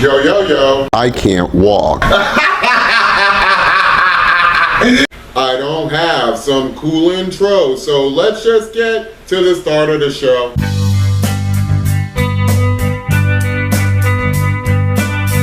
Yo. I can't walk. I don't have some cool intro, so let's just get to the start of the show.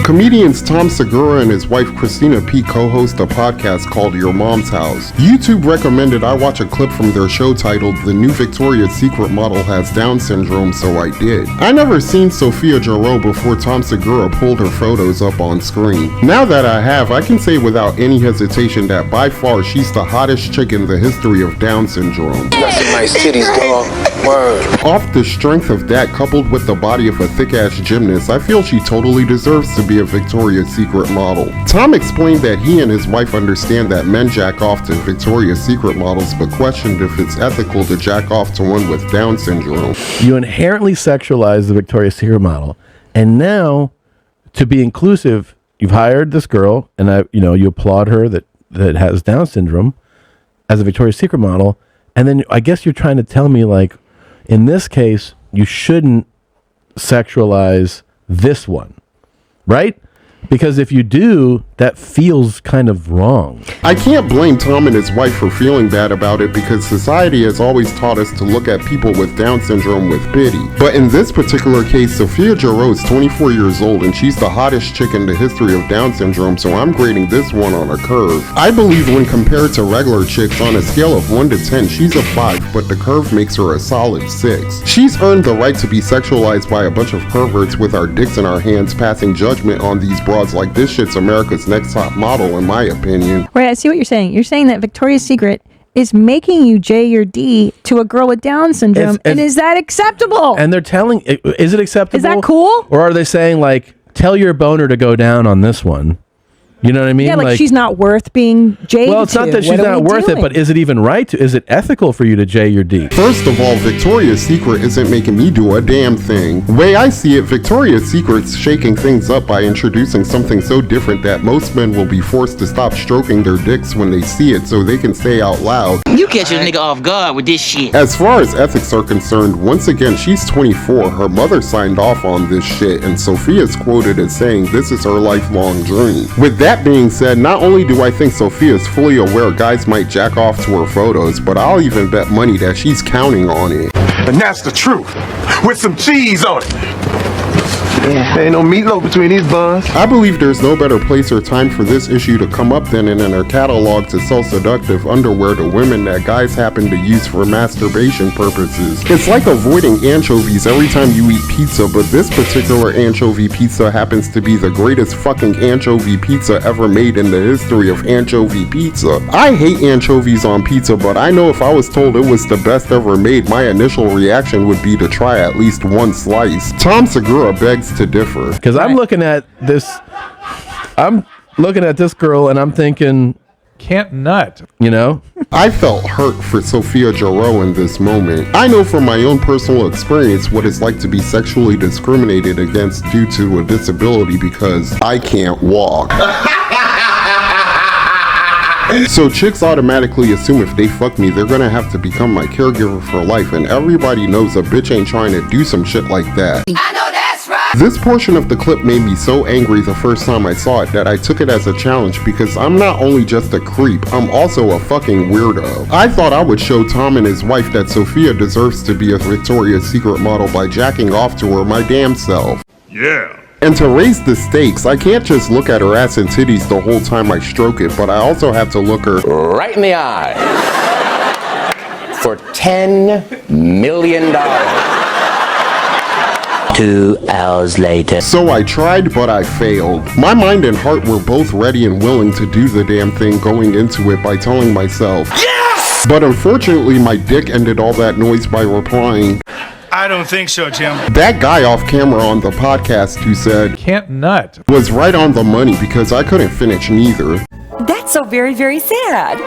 Comedians Tom Segura and his wife Christinap co-host a podcast called Your Mom's House. YouTube recommended I watch a clip from their show titled The New Victoria's Secret Model Has Down Syndrome, so I did. I never seen sofiajirau before Tom Segura pulled her photos up on screen. Now that I have, I can say without any hesitation that by far she's the hottest chick in the history of Down syndrome. Got some nice titties, dog. Word. Off the strength of that, coupled with the body of a thick-ass gymnast, I feel she totally deserves to be a Victoria's Secret model. Tom explained that he and his wife understand that men jack off to Victoria's Secret models, but questioned if it's ethical to jack off to one with Down syndrome. You inherently sexualize the Victoria's Secret model, and now, to be inclusive, you've hired this girl, and you applaud her that has Down syndrome as a Victoria's Secret model, and then I guess you're trying to tell me, like, in this case, you shouldn't sexualize this one, right? Because if you do, that feels kind of wrong. I can't blame Tom and his wife for feeling bad about it because society has always taught us to look at people with Down syndrome with pity. But in this particular case, sofiajirau is 24 years old and she's the hottest chick in the history of Down syndrome, so I'm grading this one on a curve. I believe when compared to regular chicks, on a scale of 1 to 10, she's a 5, but the curve makes her a solid 6. She's earned the right to be sexualized by a bunch of perverts with our dicks in our hands, passing judgment on these broads like this shit's America's next top model, in my opinion. Right, I see what you're saying. You're saying that Victoria's Secret is making you J your D to a girl with Down syndrome, and is that acceptable? And they're telling, is it acceptable? Is that cool? Or are they saying, like, tell your boner to go down on this one? You know what I mean? Yeah, like she's not worth being J'd. Well, it's not that she's not worth it, but is it even right to? Is it ethical for you to J your D? First of all, Victoria's Secret isn't making me do a damn thing. The way I see it, Victoria's Secret's shaking things up by introducing something so different that most men will be forced to stop stroking their dicks when they see it so they can say out loud, "You catch a nigga off guard with this shit." As far as ethics are concerned, once again, she's 24. Her mother signed off on this shit, and Sophia's quoted as saying this is her lifelong dream. With that being said, not only do I think Sophia's fully aware guys might jack off to her photos, but I'll even bet money that she's counting on it. And that's the truth, with some cheese on it. Yeah. Ain't no meatloaf between these buns. I believe there's no better place or time for this issue to come up than in her catalog to sell seductive underwear to women that guys happen to use for masturbation purposes. It's like avoiding anchovies every time you eat pizza, but this particular anchovy pizza happens to be the greatest fucking anchovy pizza ever made in the history of anchovy pizza. I hate anchovies on pizza, but I know if I was told it was the best ever made, my initial reaction would be to try at least one slice. Tom Segura begs to differ. Because I'm looking at this girl and I'm thinking, can't nut. You know? I felt hurt for sofiajirau in this moment. I know from my own personal experience what it's like to be sexually discriminated against due to a disability because I can't walk. So chicks automatically assume if they fuck me, they're gonna have to become my caregiver for life, and everybody knows a bitch ain't trying to do some shit like that. I know that's right. This portion of the clip made me so angry the first time I saw it that I took it as a challenge because I'm not only just a creep, I'm also a fucking weirdo. I thought I would show Tom and his wife that Sophia deserves to be a Victoria's Secret model by jacking off to her my damn self. Yeah. And to raise the stakes, I can't just look at her ass and titties the whole time I stroke it, but I also have to look her right in the eye for $10 million. 2 hours later. So I tried, but I failed. My mind and heart were both ready and willing to do the damn thing going into it by telling myself, yes! But unfortunately, my dick ended all that noise by replying, I don't think so, Jim. That guy off camera on the podcast who said, can't nut, was right on the money because I couldn't finish neither. That's so very, very sad.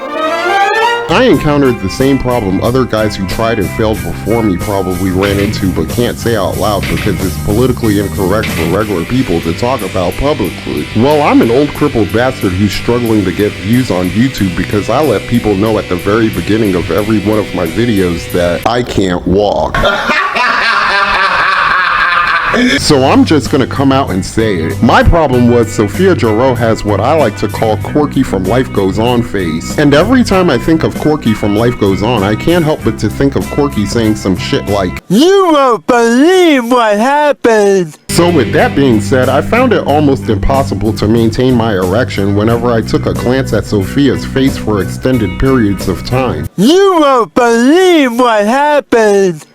I encountered the same problem other guys who tried and failed before me probably ran into but can't say out loud because it's politically incorrect for regular people to talk about publicly. Well, I'm an old crippled bastard who's struggling to get views on YouTube because I let people know at the very beginning of every one of my videos that I can't walk. So I'm just gonna come out and say it. My problem was Sophia Jirau has what I like to call Corky from Life Goes On face. And every time I think of Corky from Life Goes On, I can't help but to think of Corky saying some shit like, "You won't believe what happened." So with that being said, I found it almost impossible to maintain my erection whenever I took a glance at Sophia's face for extended periods of time. "You won't believe what happened."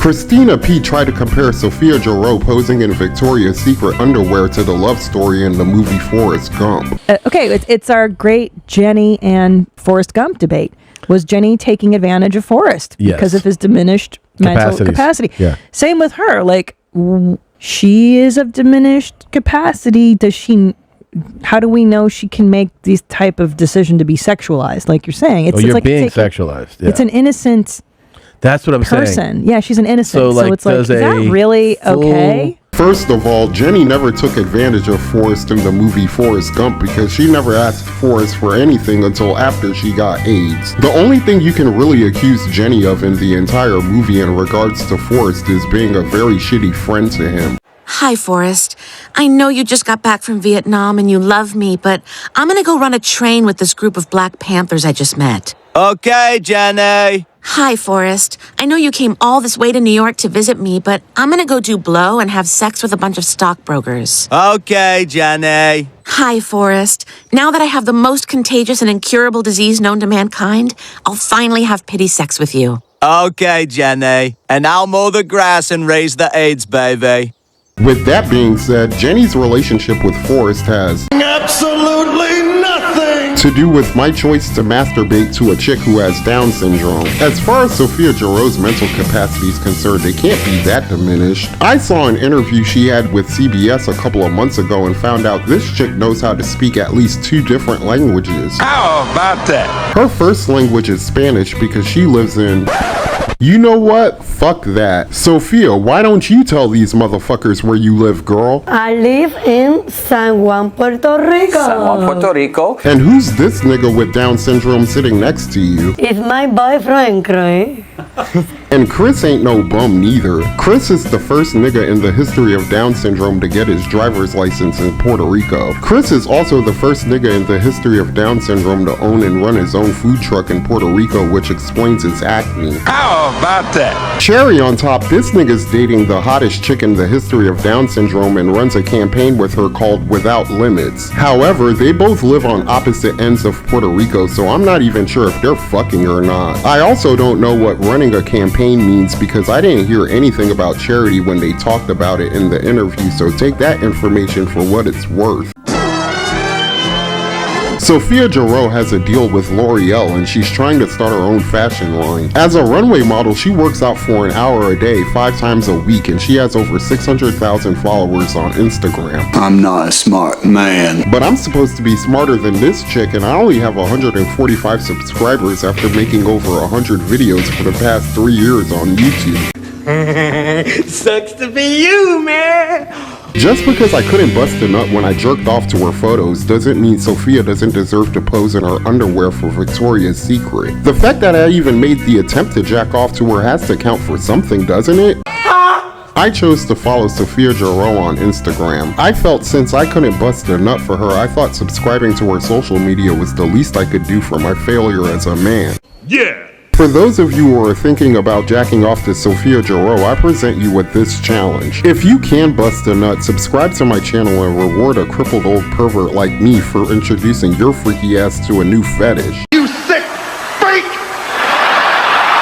Christina P. tried to compare Sophia Jirau posing in Victoria's Secret underwear to the love story in the movie Forrest Gump. Okay, it's our great Jenny and Forrest Gump debate. Was Jenny taking advantage of Forrest because of his diminished mental capacity? Yeah. Same with her. Like, she is of diminished capacity. How do we know she can make these type of decision to be sexualized? Like you're saying, it's you're like being sexualized. Yeah. It's an innocent. That's what I'm person. saying. Yeah, she's an innocent. So it's like, is that really okay? First of all, Jenny never took advantage of Forrest in the movie Forrest Gump because she never asked Forrest for anything until after she got AIDS. The only thing you can really accuse Jenny of in the entire movie in regards to Forrest is being a very shitty friend to him. Hi, Forrest. I know you just got back from Vietnam and you love me, but I'm gonna go run a train with this group of Black Panthers I just met. Okay, Jenny. Hi, Forrest. I know you came all this way to New York to visit me, but I'm gonna go do blow and have sex with a bunch of stockbrokers. Okay, Jenny. Hi, Forrest. Now that I have the most contagious and incurable disease known to mankind, I'll finally have pity sex with you. Okay, Jenny. And I'll mow the grass and raise the AIDS baby. With that being said, Jenny's relationship with Forrest has absolutely nothing to do with my choice to masturbate to a chick who has Down syndrome. As far as Sophia Jirau's mental capacity is concerned, it can't be that diminished. I saw an interview she had with CBS a couple of months ago and found out this chick knows how to speak at least 2 different languages. How about that? Her first language is Spanish because she lives in... You know what? Fuck that. Sophia, why don't you tell these motherfuckers where you live, girl? I live in San Juan, Puerto Rico. San Juan, Puerto Rico. And who's this nigga with Down syndrome sitting next to you? It's my boyfriend, Chris. And Chris ain't no bum neither. Chris is the first nigga in the history of Down syndrome to get his driver's license in Puerto Rico. Chris is also the first nigga in the history of Down syndrome to own and run his own food truck in Puerto Rico, which explains his acne. How about that? Cherry on top, this nigga's dating the hottest chick in the history of Down syndrome and runs a campaign with her called Without Limits. However, they both live on opposite ends of Puerto Rico, so I'm not even sure if they're fucking or not. I also don't know what running a campaign means because I didn't hear anything about charity when they talked about it in the interview, so take that information for what it's worth. Sophia Jirau has a deal with L'Oreal and she's trying to start her own fashion line. As a runway model, she works out for an hour a day, 5 times a week, and she has over 600,000 followers on Instagram. I'm not a smart man. But I'm supposed to be smarter than this chick, and I only have 145 subscribers after making over 100 videos for the past 3 years on YouTube. Sucks to be you, man. Just because I couldn't bust a nut when I jerked off to her photos doesn't mean Sophia doesn't deserve to pose in her underwear for Victoria's Secret. The fact that I even made the attempt to jack off to her has to count for something, doesn't it? I chose to follow Sophia Jirau on Instagram. I felt since I couldn't bust a nut for her, I thought subscribing to her social media was the least I could do for my failure as a man. Yeah. For those of you who are thinking about jacking off to Sophia Jirau, I present you with this challenge. If you can bust a nut, subscribe to my channel and reward a crippled old pervert like me for introducing your freaky ass to a new fetish. You sick freak!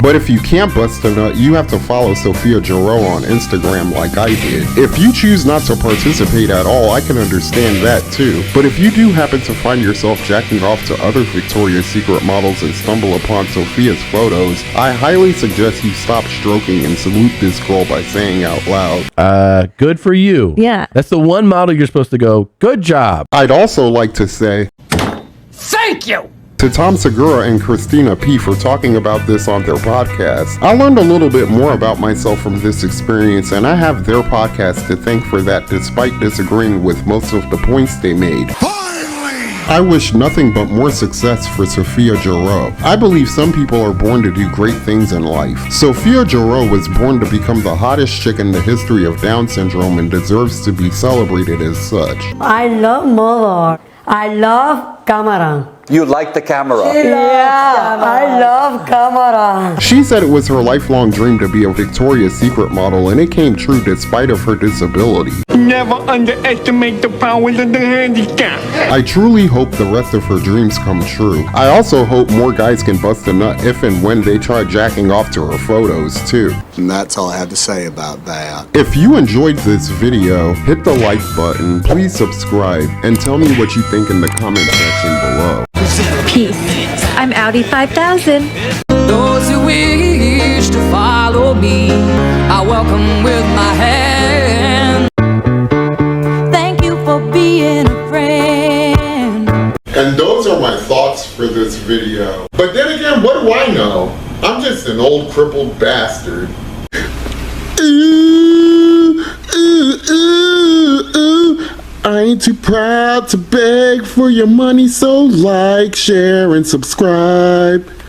But if you can't bust a nut, you have to follow Sophia Jirau on Instagram like I did. If you choose not to participate at all, I can understand that too. But if you do happen to find yourself jacking off to other Victoria's Secret models and stumble upon Sophia's photos, I highly suggest you stop stroking and salute this girl by saying out loud, good for you. Yeah. That's the one model you're supposed to go, good job. I'd also like to say, Thank you. to Tom Segura and Christina P for talking about this on their podcast. I learned a little bit more about myself from this experience, and I have their podcast to thank for that despite disagreeing with most of the points they made. Finally! I wish nothing but more success for sofiajirau. I believe some people are born to do great things in life. sofiajirau was born to become the hottest chick in the history of Down syndrome and deserves to be celebrated as such. I love mother. I love camera. You like the camera. Yeah, I love camera. She said it was her lifelong dream to be a Victoria's Secret model, and it came true despite of her disability. Never underestimate the power of the handicap. I truly hope the rest of her dreams come true. I also hope more guys can bust a nut if and when they try jacking off to her photos too. And that's all I have to say about that. If you enjoyed this video, hit the like button, please subscribe, and tell me what you think in the comment section below. Peace. I'm Audi 5000. Those who wish to follow me, I welcome with my hand. Thank you for being a friend. And those are my thoughts for this video. But then again, what do I know? I'm just an old crippled bastard. Ooh, ooh, ooh, ooh. I ain't too proud to beg for your money, so like, share, and subscribe.